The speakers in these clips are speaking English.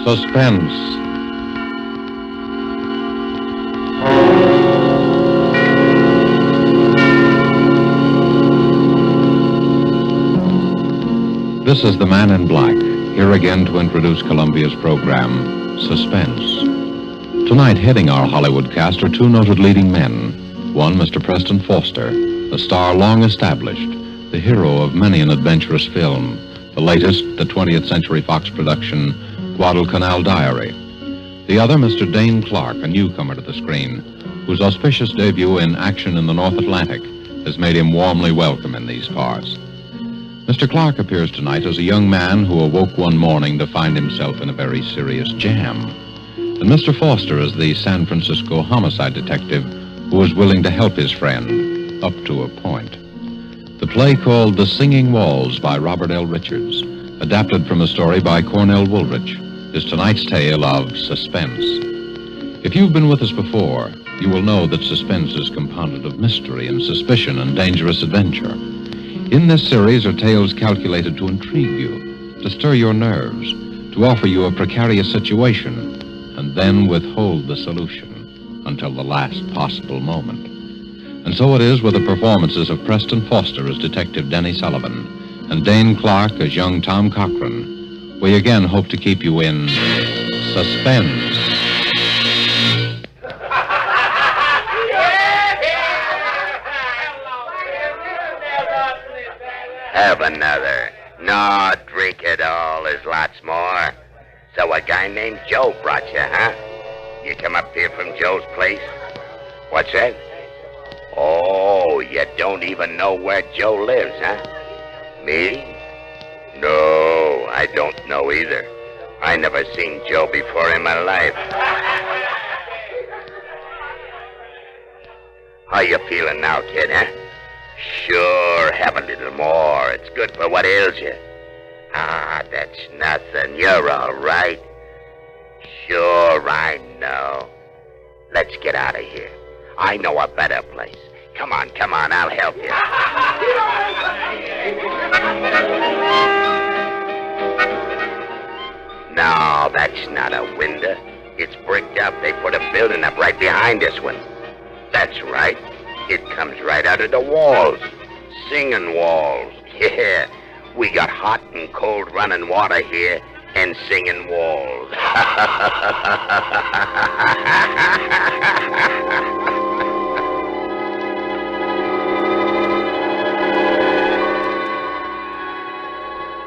Suspense. This is the Man in Black, here again to introduce Columbia's program, Suspense. Tonight, heading our Hollywood cast are two noted leading men. One, Mr. Preston Foster, a star long established, the hero of many an adventurous film, the latest, the 20th Century Fox production, Guadalcanal Diary. The other, Mr. Dane Clark, a newcomer to the screen, whose auspicious debut in Action in the North Atlantic has made him warmly welcome in these parts. Mr. Clark appears tonight as a young man who awoke one morning to find himself in a very serious jam. And Mr. Foster is the San Francisco homicide detective who is willing to help his friend, up to a point. The play called The Singing Walls by Robert L. Richards, adapted from a story by Cornell Woolrich, is tonight's tale of Suspense. If you've been with us before, you will know that Suspense is compounded of mystery and suspicion and dangerous adventure. In this series are tales calculated to intrigue you, to stir your nerves, to offer you a precarious situation, and then withhold the solution until the last possible moment. And so it is with the performances of Preston Foster as Detective Denny Sullivan and Dane Clark as young Tom Cochran. We again hope to keep you in suspense. Have another. No, drink it all. There's lots more. So a guy named Joe brought you, huh? You come up here from Joe's place? What's that? Oh, you don't even know where Joe lives, huh? Me? No, I don't know either. I never seen Joe before in my life. How you feeling now, kid, huh? Sure, have a little more. It's good for what ails you. Ah, that's nothing. You're all right. Sure, I know. Let's get out of here. I know a better place. Come on, I'll help you. No, that's not a window. It's bricked up. They put a building up right behind this one. That's right. It comes right out of the walls. Singing walls. Yeah. We got hot and cold running water here and singing walls.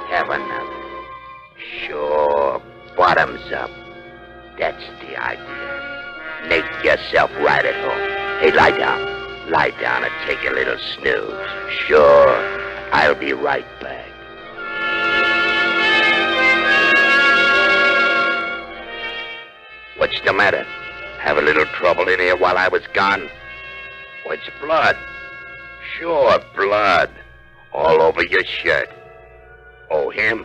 Have another. Sure, bottoms up. That's the idea. Make yourself right at home. Hey, lie down. Lie down and take a little snooze. Sure, I'll be right back. What's the matter? Have a little trouble in here while I was gone? What's blood? Sure, blood. All over your shirt. Oh, him?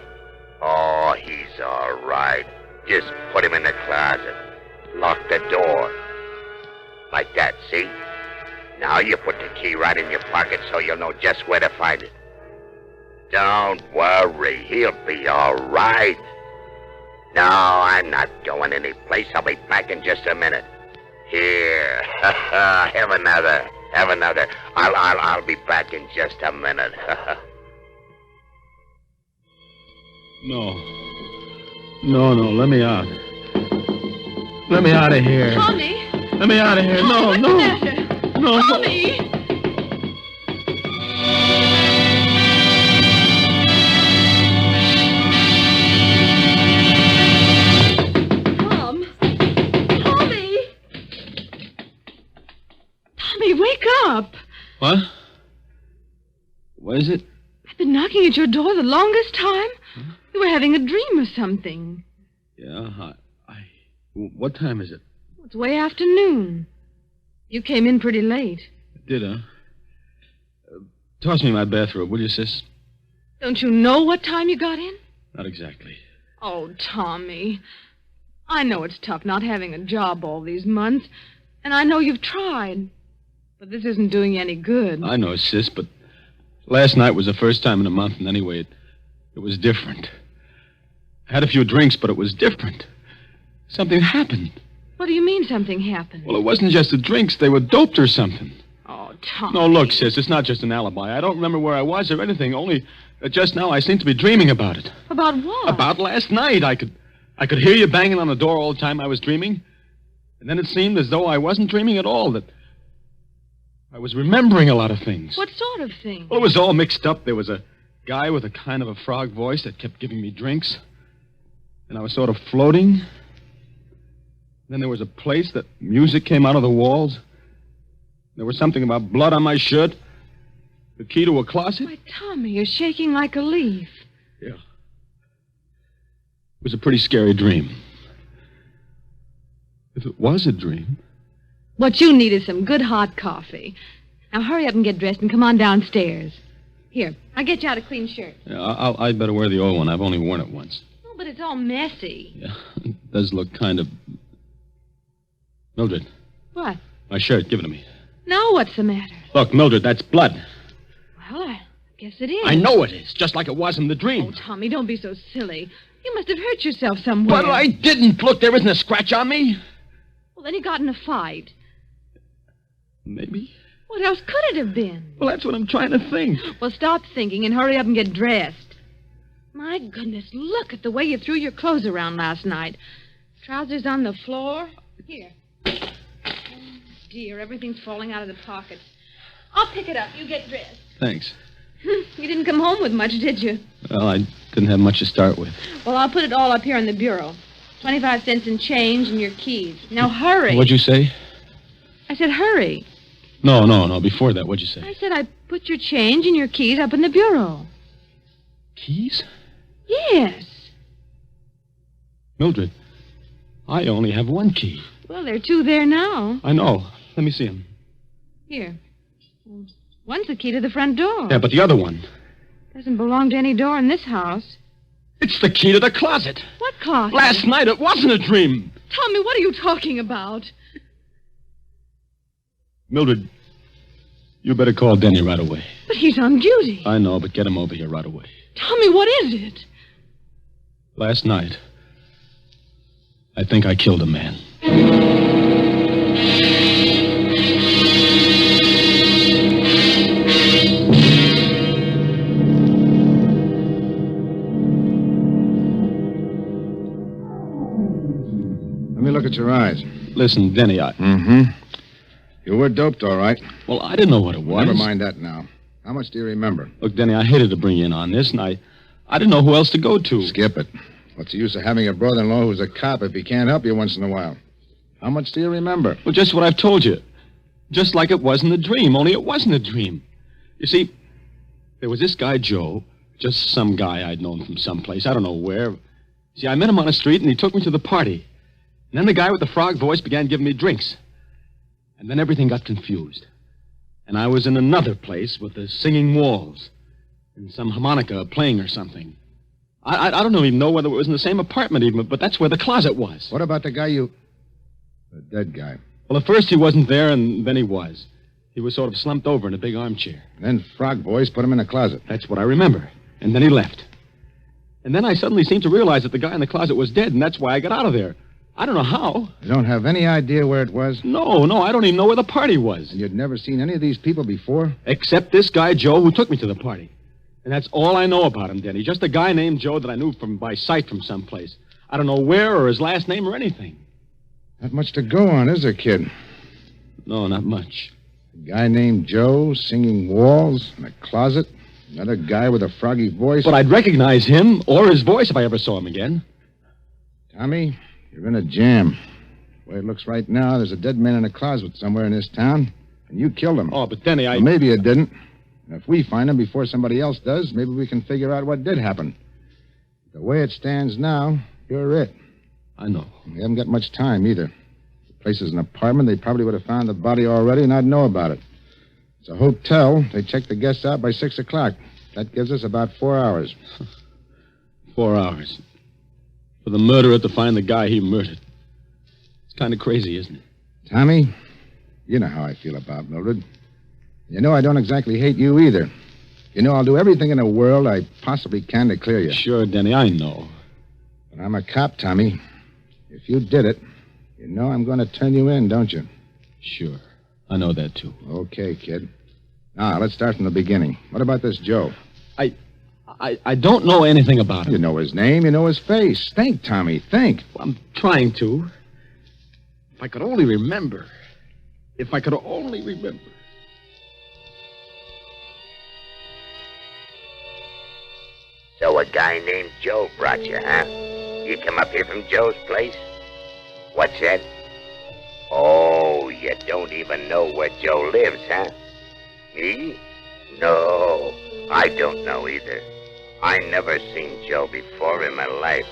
Oh, he's all right. Just put him in the closet. Lock the door. Like that, see? Now you put the key right in your pocket so you'll know just where to find it. Don't worry, he'll be all right. No, I'm not going anyplace. I'll be back in just a minute. Here, have another. I'll be back in just a minute. No, let me out. Let me out of here. Tommy! Let me out of here. Tommy, No. Tommy! Tommy, wake up! What? What is it? I've been knocking at your door the longest time. You were having a dream or something. Yeah, what time is it? It's way after noon. You came in pretty late. Did, huh? Toss me my bathrobe, will you, sis? Don't you know what time you got in? Not exactly. Oh, Tommy. I know it's tough not having a job all these months, and I know you've tried. But this isn't doing you any good. I know, sis, but last night was the first time in a month, and anyway, it was different. I had a few drinks, but it was different. Something happened. What do you mean something happened? Well, it wasn't just the drinks. They were doped or something. Oh, Tom. No, look, sis, it's not just an alibi. I don't remember where I was or anything, only that just now I seem to be dreaming about it. About what? About last night. I could hear you banging on the door all the time I was dreaming. And then it seemed as though I wasn't dreaming at all, that I was remembering a lot of things. What sort of thing? Well, it was all mixed up. There was a guy with a kind of a frog voice that kept giving me drinks. And I was sort of floating. Then there was a place that music came out of the walls. There was something about blood on my shirt. The key to a closet. Why, Tommy, you're shaking like a leaf. Yeah. It was a pretty scary dream. If it was a dream. What you need is some good hot coffee. Now hurry up and get dressed and come on downstairs. Here, I'll get you out a clean shirt. Yeah, I'd better wear the old one. I've only worn it once. Oh, but it's all messy. Yeah, it does look kind of... Mildred. What? My shirt, give it to me. Now what's the matter? Look, Mildred, that's blood. Well, I guess it is. I know it is, just like it was in the dream. Oh, Tommy, don't be so silly. You must have hurt yourself somewhere. But I didn't. Look, there isn't a scratch on me. Well, then you got in a fight. Maybe. What else could it have been? Well, that's what I'm trying to think. Well, stop thinking and hurry up and get dressed. My goodness, look at the way you threw your clothes around last night. Trousers on the floor. Here. Oh, dear, everything's falling out of the pockets. I'll pick it up. You get dressed. Thanks. You didn't come home with much, did you? Well, I didn't have much to start with. Well, I'll put it all up here in the bureau. 25 cents in change and your keys. Now, hurry. What'd you say? I said hurry. No. Before that, what'd you say? I said I put your change and your keys up in the bureau. Keys? Yes. Mildred, I only have one key. Well, there are two there now. I know. Let me see them. Here. One's the key to the front door. Yeah, but the other one. Doesn't belong to any door in this house. It's the key to the closet. What closet? Last night it wasn't a dream. Tommy, what are you talking about? Mildred, you better call Denny right away. But he's on duty. I know, but get him over here right away. Tommy, what is it? Last night, I think I killed a man. Let me look at your eyes. Listen, Denny, You were doped, all right. Well, I didn't know what it was. Never mind that now. How much do you remember? Look, Denny, I hated to bring you in on this, and I didn't know who else to go to. Skip it. What's the use of having a brother-in-law who's a cop if he can't help you once in a while? How much do you remember? Well, just what I've told you. Just like it was in the dream, only it wasn't a dream. You see, there was this guy, Joe, just some guy I'd known from someplace, I don't know where. See, I met him on the street, and he took me to the party. And then the guy with the frog voice began giving me drinks. And then everything got confused. And I was in another place with the singing walls and some harmonica playing or something. I don't even know whether it was in the same apartment even, but that's where the closet was. What about the guy The dead guy. Well, at first he wasn't there, and then he was. He was sort of slumped over in a big armchair. Then Frog Boys put him in a closet. That's what I remember. And then he left. And then I suddenly seemed to realize that the guy in the closet was dead, and that's why I got out of there. I don't know how. You don't have any idea where it was? No, I don't even know where the party was. And you'd never seen any of these people before? Except this guy, Joe, who took me to the party. And that's all I know about him, Denny. Just a guy named Joe that I knew by sight from someplace. I don't know where or his last name or anything. Not much to go on, is there, kid? No, not much. A guy named Joe, singing walls, in a closet. Another guy with a froggy voice. But I'd recognize him or his voice if I ever saw him again. Tommy, you're in a jam. The way it looks right now, there's a dead man in a closet somewhere in this town, and you killed him. Oh, but Denny, Well, maybe you didn't. And if we find him before somebody else does, maybe we can figure out what did happen. The way it stands now, you're it. I know. We haven't got much time, either. The place is an apartment. They probably would have found the body already, and I'd know about it. It's a hotel. They check the guests out by 6 o'clock. That gives us about 4 hours. 4 hours. For the murderer to find the guy he murdered. It's kind of crazy, isn't it? Tommy, you know how I feel about Mildred. You know I don't exactly hate you either. You know I'll do everything in the world I possibly can to clear you. Sure, Denny, I know. But I'm a cop, Tommy. If you did it, you know I'm going to turn you in, don't you? Sure. I know that, too. Okay, kid. Now, let's start from the beginning. What about this Joe? I don't know anything about him. You know his name, you know his face. Think, Tommy, think. I'm trying to. If I could only remember. If I could only remember. So a guy named Joe brought you, huh? You come up here from Joe's place? What's that? Oh, you don't even know where Joe lives, huh? Me? No, I don't know either. I never seen Joe before in my life.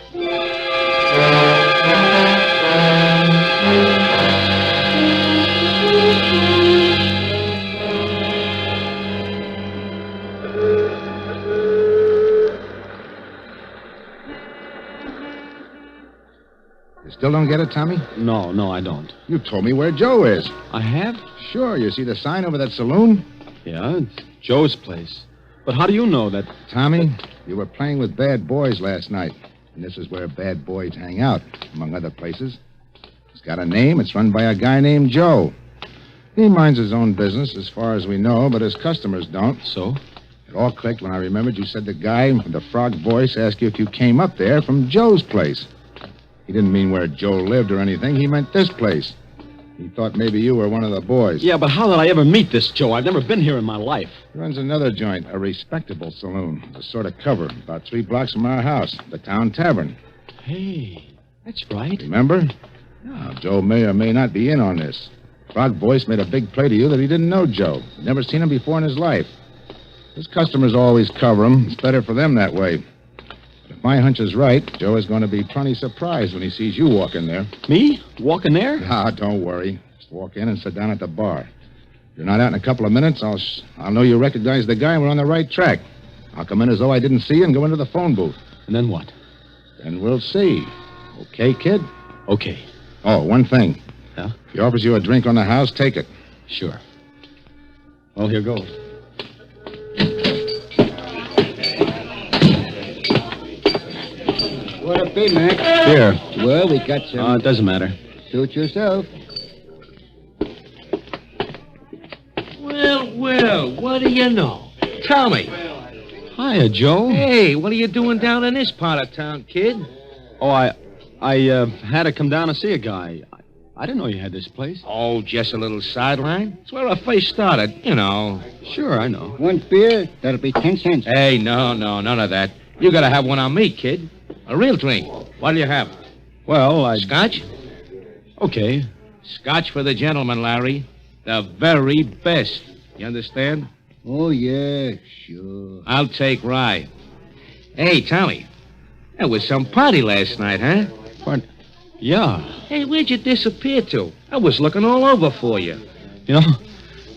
You still don't get it, Tommy? No, I don't. You told me where Joe is. I have? Sure, you see the sign over that saloon? Yeah, it's Joe's place. But how do you know that? Tommy, you were playing with bad boys last night. And this is where bad boys hang out, among other places. It's got a name. It's run by a guy named Joe. He minds his own business, as far as we know, but his customers don't. So? It all clicked when I remembered you said the guy with the frog voice asked you if you came up there from Joe's place. He didn't mean where Joe lived or anything. He meant this place. He thought maybe you were one of the boys. Yeah, but how did I ever meet this Joe? I've never been here in my life. He runs another joint, a respectable saloon. It's a sort of cover, about 3 blocks from our house, the Town Tavern. Hey, that's right. Remember? Now, Joe may or may not be in on this. Frog Voice made a big play to you that he didn't know Joe. He'd never seen him before in his life. His customers always cover him. It's better for them that way. But if my hunch is right, Joe is going to be plenty surprised when he sees you walk in there. Me? Walking there? Ah, don't worry. Just walk in and sit down at the bar. If you're not out in a couple of minutes, I'll know you recognize the guy and we're on the right track. I'll come in as though I didn't see you and go into the phone booth. And then what? Then we'll see. Okay, kid? Okay. Oh, one thing. Yeah? If he offers you a drink on the house, take it. Sure. Well, here goes. What a be, Mac? Here. Well, we got some. It doesn't matter. Suit yourself. Well, what do you know? Tell me. Hiya, Joe. Hey, what are you doing down in this part of town, kid? Oh, I had to come down to see a guy. I didn't know you had this place. Oh, just a little sideline. It's where I first started, you know. Sure, I know. One beer, that'll be 10 cents. Hey, no, none of that. You gotta have one on me, kid. A real drink. What'll you have? Well, Scotch? Okay. Scotch for the gentleman, Larry. The very best. You understand? Oh, yeah, sure. I'll take rye. Hey, Tommy. There was some party last night, huh? Yeah. Hey, where'd you disappear to? I was looking all over for you. You know,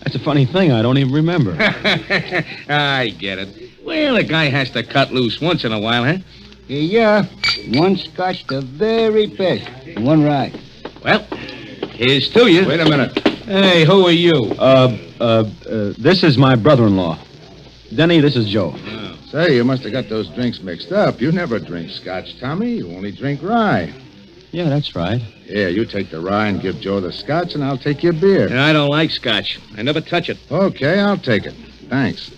that's a funny thing. I don't even remember. I get it. Well, a guy has to cut loose once in a while, huh? Yeah. One scotch, the very best. And one rye. Well, here's to you. Wait a minute. Hey, who are you? This is my brother-in-law. Denny, this is Joe. Say, you must have got those drinks mixed up. You never drink scotch, Tommy. You only drink rye. Yeah, that's right. Here, you take the rye and give Joe the scotch, and I'll take your beer. I don't like scotch. I never touch it. Okay, I'll take it. Thanks.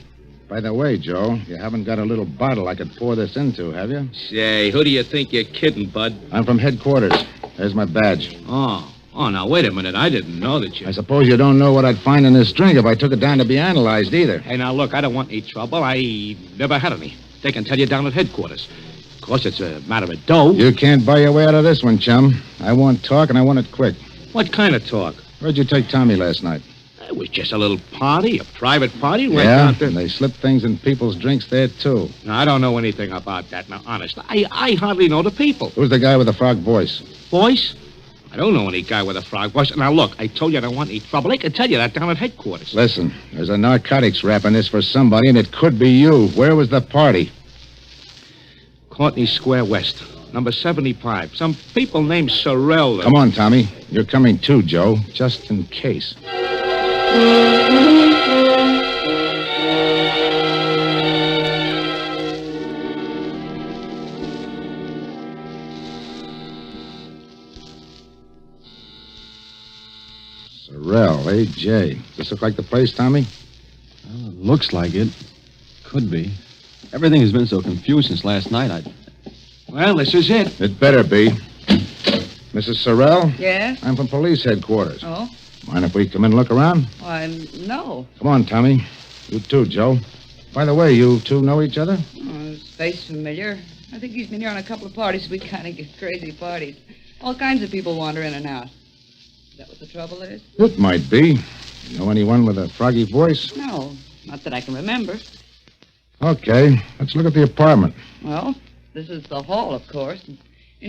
By the way, Joe, you haven't got a little bottle I could pour this into, have you? Say, who do you think you're kidding, bud? I'm from headquarters. There's my badge. Oh, now, wait a minute. I didn't know that you... I suppose you don't know what I'd find in this drink if I took it down to be analyzed either. Hey, now, look, I don't want any trouble. I never had any. They can tell you down at headquarters. Of course, it's a matter of dough. You can't buy your way out of this one, chum. I want talk, and I want it quick. What kind of talk? Where'd you take Tommy last night? It was just a little party, a private party. Right Yeah, down to... and they slip things in people's drinks there, too. Now, I don't know anything about that. Now, honest, I hardly know the people. Who's the guy with the frog voice? Voice? I don't know any guy with a frog voice. Now, look, I told you I don't want any trouble. They can tell you that down at headquarters. Listen, there's a narcotics rap in this for somebody, and it could be you. Where was the party? Courtney Square West, number 75. Some people named Sorrell. Come on, Tommy. You're coming too, Joe, just in case. Sorrel, A.J. Does this look like the place, Tommy? Well, it looks like it. Could be. Everything has been so confused since last night. Well, this is it. It better be. Mrs. Sorrel? Yes? I'm from police headquarters. Oh? Mind if we come in and look around? Why, no. Come on, Tommy. You too, Joe. By the way, you two know each other? Oh, his face familiar. I think he's been here on a couple of parties. We kind of get crazy parties. All kinds of people wander in and out. Is that what the trouble is? It might be. You know anyone with a froggy voice? No, not that I can remember. Okay, let's look at the apartment. Well, this is the hall, of course. And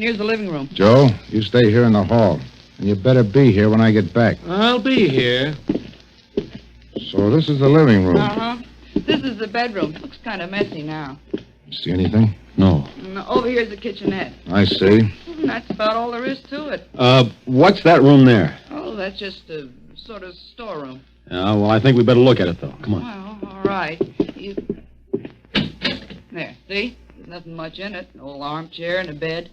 here's the living room. Joe, you stay here in the hall. And you better be here when I get back. I'll be here. So this is the living room. Uh-huh. This is the bedroom. Looks kind of messy now. See anything? No. And over here's the kitchenette. I see. And that's about all there is to it. What's that room there? Oh, that's just a sort of storeroom. Well, I think we better look at it, though. Come on. Well, all right. There, see? There's nothing much in it. An old armchair and a bed.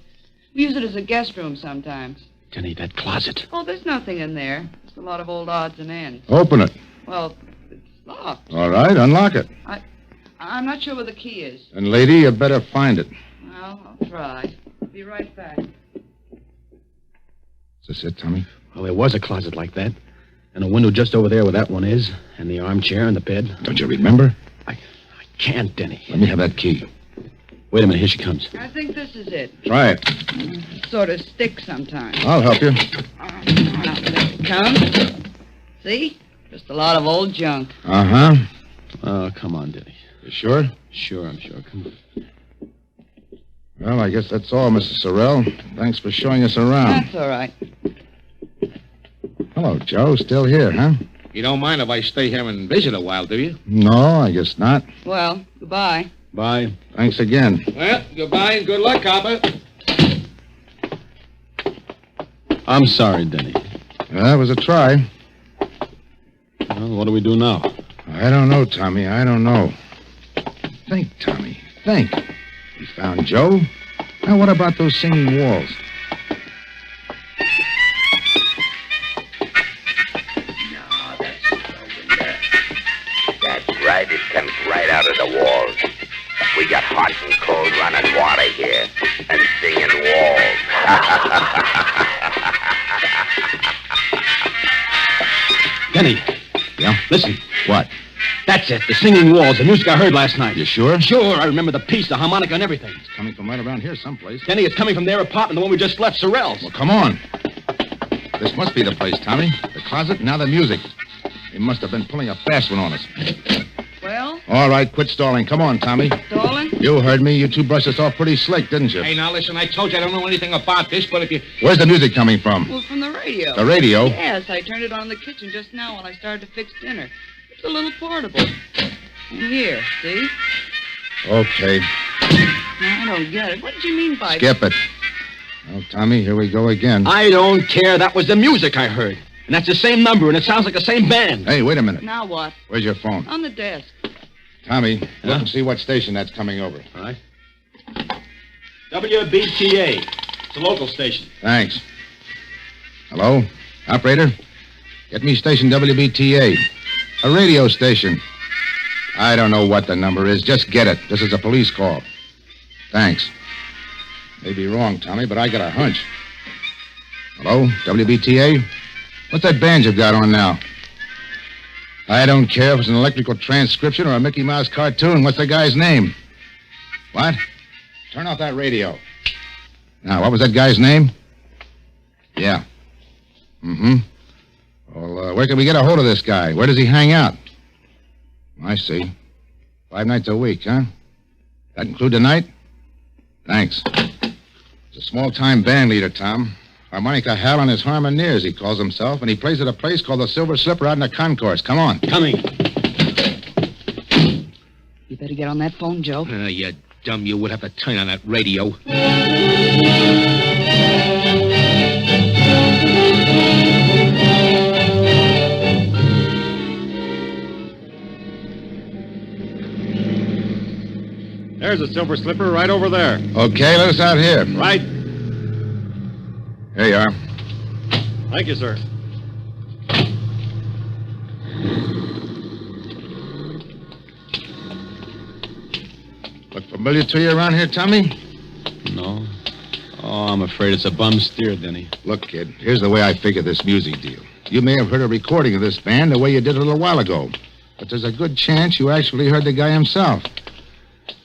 We use it as a guest room sometimes. Denny, that closet. Oh, there's nothing in there. Just a lot of old odds and ends. Open it. Well, it's locked. All right, unlock it. I'm not sure where the key is. And, lady, you better find it. Well, I'll try. Be right back. Is this it, Tommy? Well, there was a closet like that. And a window just over there where that one is. And the armchair and the bed. Don't you remember? I can't, Denny. Let me have that key. Wait a minute. Here she comes. I think this is it. Try it. It sort of sticks sometimes. I'll help you. There it comes. See? Just a lot of old junk. Uh-huh. Oh, come on, Denny. You sure? Sure, I'm sure. Come on. Well, I guess that's all, Mrs. Sorrel. Thanks for showing us around. That's all right. Hello, Joe. Still here, huh? You don't mind if I stay here and visit a while, do you? No, I guess not. Well, goodbye. Bye. Thanks again. Well, goodbye and good luck, copper. I'm sorry, Denny. That was a try. Well, what do we do now? I don't know, Tommy. I don't know. Think, Tommy. Think. We found Joe. Now, what about those singing walls? No, that's the window. That's right. It comes right out of the walls. We got hot and cold running water here. And singing walls. Denny. Yeah? Listen. What? That's it. The singing walls. The music I heard last night. You sure? Sure. I remember the piece, the harmonica and everything. It's coming from right around here someplace. Denny, it's coming from their apartment, the one we just left, Sorrel's. Well, come on. This must be the place, Tommy. The closet, now the music. They must have been pulling a fast one on us. Well, All right, quit stalling. Come on, Tommy. Dolan? You heard me. You two brushed us off pretty slick, didn't you? Hey, now listen, I told you I don't know anything about this, but if you... Where's the music coming from? Well, from the radio. The radio? Yes, I turned it on in the kitchen just now when I started to fix dinner. It's a little portable. And here, see? Okay. I don't get it. What did you mean by... Skip it. Well, Tommy, here we go again. I don't care. That was the music I heard. And that's the same number, and it sounds like the same band. Hey, wait a minute. Now what? Where's your phone? On the desk. Tommy, look and see what station that's coming over. All right. WBTA. It's a local station. Thanks. Hello? Operator? Get me station WBTA. A radio station. I don't know what the number is. Just get it. This is a police call. Thanks. May be wrong, Tommy, but I got a hunch. Hello? WBTA? What's that band you've got on now? I don't care if it's an electrical transcription or a Mickey Mouse cartoon. What's the guy's name? What? Turn off that radio. Now, what was that guy's name? Yeah. Mm-hmm. Well, where can we get a hold of this guy? Where does he hang out? I see. 5 nights a week, huh? That include tonight? Thanks. It's a small-time band leader, Tom. Harmonica Hal and his Harmoneers, he calls himself, and he plays at a place called the Silver Slipper out in the concourse. Come on. Coming. You better get on that phone, Joe. You dumb, you would have to turn on that radio. There's a Silver Slipper right over there. Okay, let us out here. Right. Here you are. Thank you, sir. Familiar to you around here, Tommy? No. Oh, I'm afraid it's a bum steer, Denny. Look, kid, here's the way I figure this music deal. You may have heard a recording of this band the way you did a little while ago. But there's a good chance you actually heard the guy himself.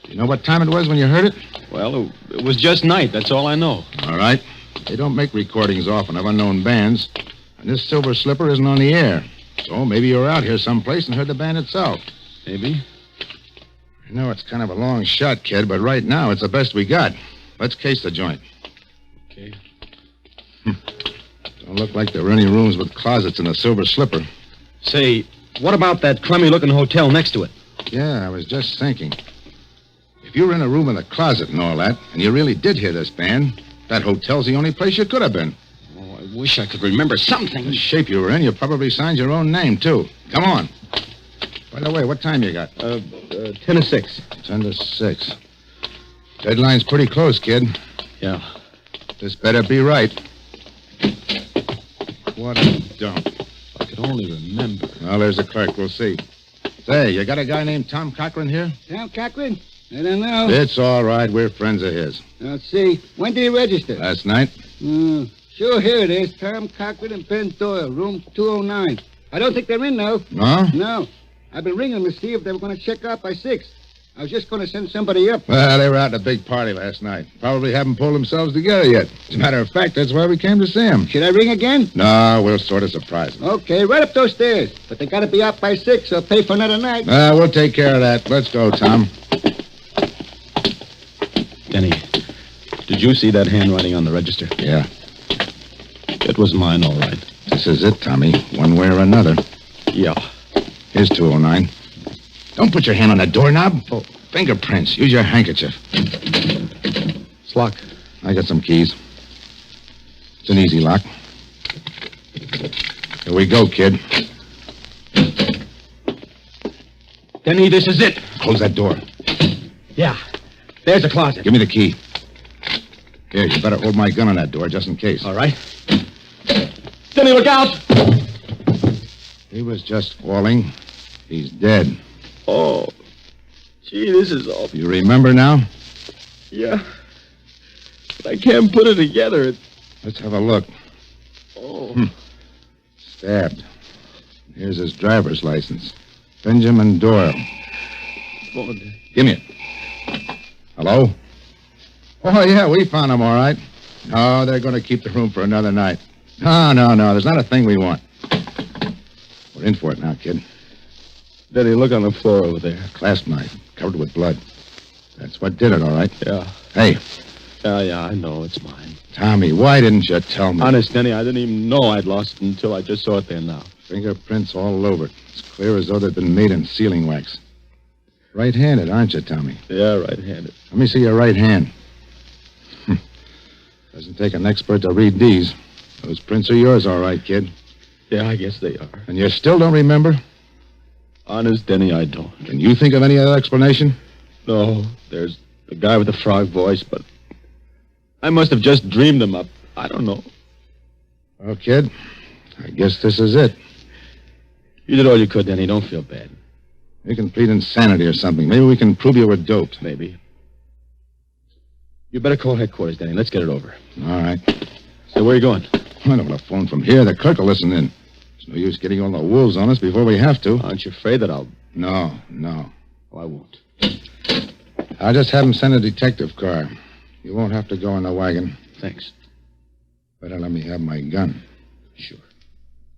Do you know what time it was when you heard it? Well, it was just night. That's all I know. All right. They don't make recordings often of unknown bands. And this Silver Slipper isn't on the air. So maybe you were out here someplace and heard the band itself. Maybe. I know it's kind of a long shot, kid, but right now it's the best we got. Let's case the joint. Okay. Don't look like there were any rooms with closets in the Silver Slipper. Say, what about that crummy-looking hotel next to it? Yeah, I was just thinking. If you were in a room with a closet and all that, and you really did hear this band, that hotel's the only place you could have been. Oh, I wish I could remember something. The shape you were in, you probably signed your own name, too. Come on. By the way, what time you got? 10 to 6. 10 to 6. Deadline's pretty close, kid. Yeah. This better be right. What a dump. If I could only remember. Well, there's the clerk. We'll see. Say, you got a guy named Tom Cochran here? Tom Cochran? I don't know. It's all right. We're friends of his. Let's see. When did he register? Last night? Sure, here it is. Tom Cochran and Penn Doyle, room 209. I don't think they're in, though. No? No. I've been ringing to see if they were going to check out by 6. I was just going to send somebody up. Well, they were out at a big party last night. Probably haven't pulled themselves together yet. As a matter of fact, that's why we came to see him. Should I ring again? No, we'll sort of surprise them. Okay, right up those stairs. But they got to be out by 6 or pay for another night. We'll take care of that. Let's go, Tom. Denny, did you see that handwriting on the register? Yeah. It was mine, all right. This is it, Tommy. One way or another. Yeah. Here's 209. Don't put your hand on the doorknob. Oh, fingerprints. Use your handkerchief. It's locked. I got some keys. It's an easy lock. Here we go, kid. Denny, this is it. Close that door. Yeah. There's a closet. Give me the key. Here, you better hold my gun on that door just in case. All right. Denny, look out! He was just falling. He's dead. Oh, gee, this is awful. You remember now? Yeah. But I can't put it together. Let's have a look. Oh. Stabbed. Here's his driver's license. Benjamin Doyle. Oh, Give me it. Hello? Oh, yeah, we found him, all right. No, they're going to keep the room for another night. No. There's not a thing we want. We're in for it now, kid. Denny, look on the floor over there. Clasp knife, covered with blood. That's what did it, all right? Yeah. Hey, Yeah, I know. It's mine. Tommy, why didn't you tell me? Honest, Denny, I didn't even know I'd lost it until I just saw it there now. Fingerprints all over it. It's clear as though they'd been made in sealing wax. Right-handed, aren't you, Tommy? Yeah, right-handed. Let me see your right hand. Doesn't take an expert to read these. Those prints are yours, all right, kid. Yeah, I guess they are. And you still don't remember? Honest, Denny, I don't. Can you think of any other explanation? No, there's the guy with the frog voice, but I must have just dreamed them up. I don't know. Well, kid, I guess this is it. You did all you could, Denny. Don't feel bad. You can plead insanity or something. Maybe we can prove you were doped. Maybe. You better call headquarters, Denny. Let's get it over. All right. So where are you going? I don't want to phone from here. The clerk will listen in. There's no use getting all the wolves on us before we have to. Aren't you afraid that I'll... No. Oh, I won't. I'll just have him send a detective car. You won't have to go in the wagon. Thanks. Better let me have my gun. Sure.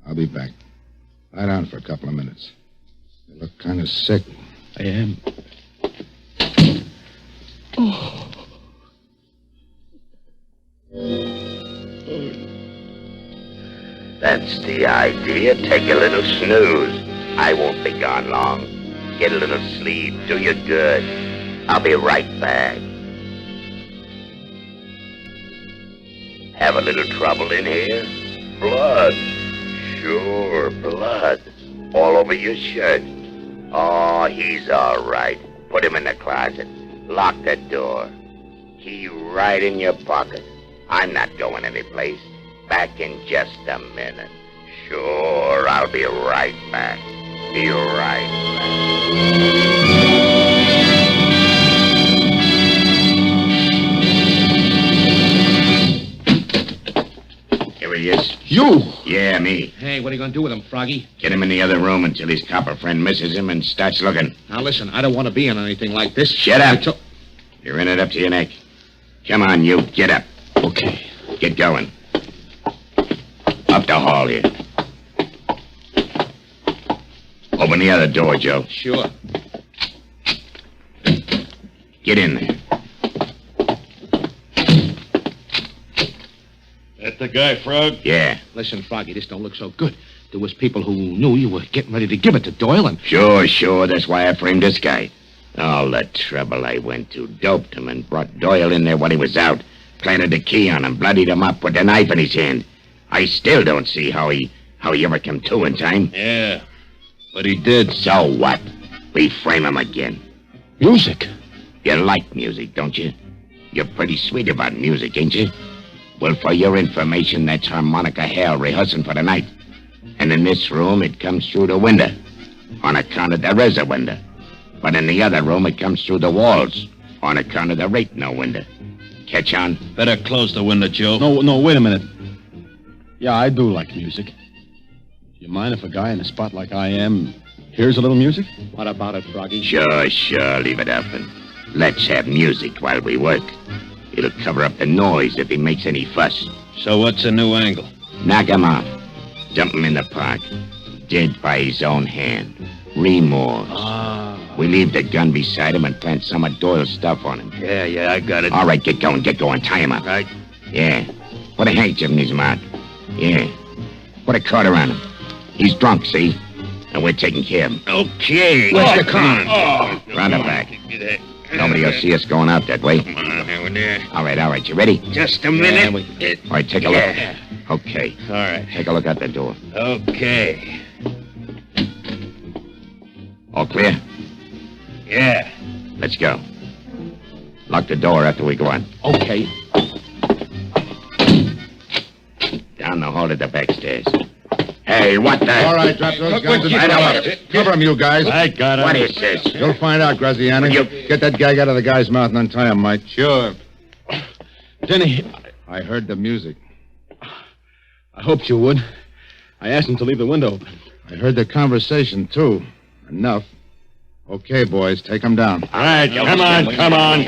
I'll be back. Lie down for a couple of minutes. You look kind of sick. I am. That's the idea. Take a little snooze. I won't be gone long. Get a little sleep. Do you good. I'll be right back. Have a little trouble in here? Blood. Sure, blood. All over your shirt. Oh, he's all right. Put him in the closet. Lock the door. Key right in your pocket. I'm not going anyplace. Back in just a minute. Sure, I'll be right back. Be right back. he is. You! Yeah, me. Hey, what are you going to do with him, Froggy? Get him in the other room until his copper friend misses him and starts looking. Now, listen, I don't want to be in anything like this. Shut up. You're in it up to your neck. Come on, you. Get up. Okay. Get going. Up the hall here. Open the other door, Joe. Sure. Get in there. That the guy, Frog? Yeah. Listen, Froggy, this don't look so good. There was people who knew you were getting ready to give it to Doyle, and... Sure. That's why I framed this guy. All the trouble I went to. Doped him and brought Doyle in there when he was out. Planted the key on him, bloodied him up, put the knife in his hand. I still don't see how he ever came to in time. Yeah, but he did. So what? We frame him again. Music. You like music, don't you? You're pretty sweet about music, ain't you? Well, for your information, that's harmonica hell rehearsing for the night. And in this room, it comes through the window. On account of there is a window. But in the other room, it comes through the walls. On account of there ain't no window. Catch on? Better close the window, Joe. No, wait a minute. Yeah, I do like music. You mind if a guy in a spot like I am hears a little music? What about it, Froggy? Sure. Leave it up and let's have music while we work. It'll cover up the noise if he makes any fuss. So what's the new angle? Knock him off. Dump him in the park. Dead by his own hand. Remorse. We leave the gun beside him and plant some of Doyle's stuff on him. Yeah, I got it. All right, get going. Tie him up. Right. Yeah. Put a handkerchief in his mouth. Yeah. Put a cord around him. He's drunk, see? And we're taking care of him. Okay. Where's the car? Oh, Round the back. Nobody will see us going out that way. Come on, over there. All right. You ready? Just a minute. All right, take a look. Yeah. Okay. All right. Take a look out the door. Okay. All clear? Yeah. Let's go. Lock the door after we go on. Okay. Down the hall to the back stairs. Hey, what the... All right, drop those guns and Right cover up. Cover him, you guys. I got him. What is this? You'll find out, Graziani. Get that gag out of the guy's mouth and untie him, Mike. Sure. Denny, I heard the music. I hoped you would. I asked him to leave the window open. I heard the conversation, too. Enough. Okay, boys, take him down. All right, come on.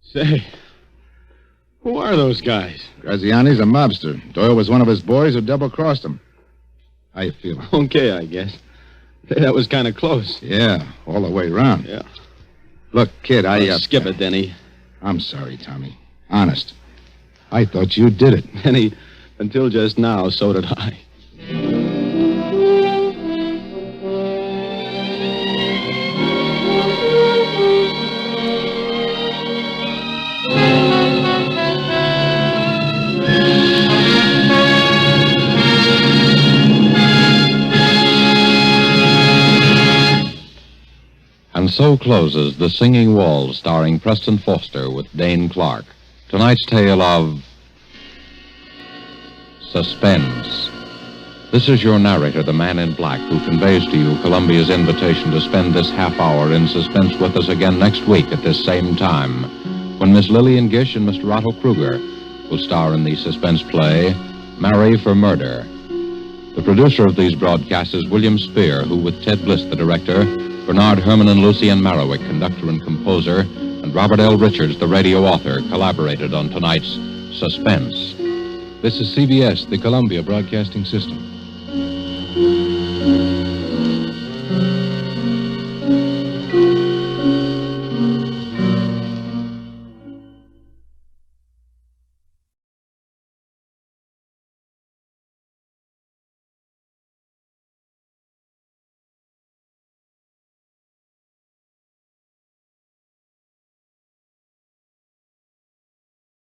Say, who are those guys? Graziani's a mobster. Doyle was one of his boys who double-crossed him. How you feeling? Okay, I guess. Hey, that was kind of close. Yeah, all the way around. Yeah. Look, kid, Skip it, Denny. I'm sorry, Tommy. Honest. I thought you did it. Denny, until just now, so did I. And so closes The Singing Walls, starring Preston Foster with Dane Clark. Tonight's tale of Suspense. This is your narrator, the man in black, who conveys to you Columbia's invitation to spend this half hour in suspense with us again next week at this same time, when Miss Lillian Gish and Mr. Otto Kruger will star in the suspense play, Marry for Murder. The producer of these broadcasts is William Spear, who, with Ted Bliss, the director, Bernard Herman and Lucien Marowik, conductor and composer, and Robert L. Richards, the radio author, collaborated on tonight's Suspense. This is CBS, the Columbia Broadcasting System.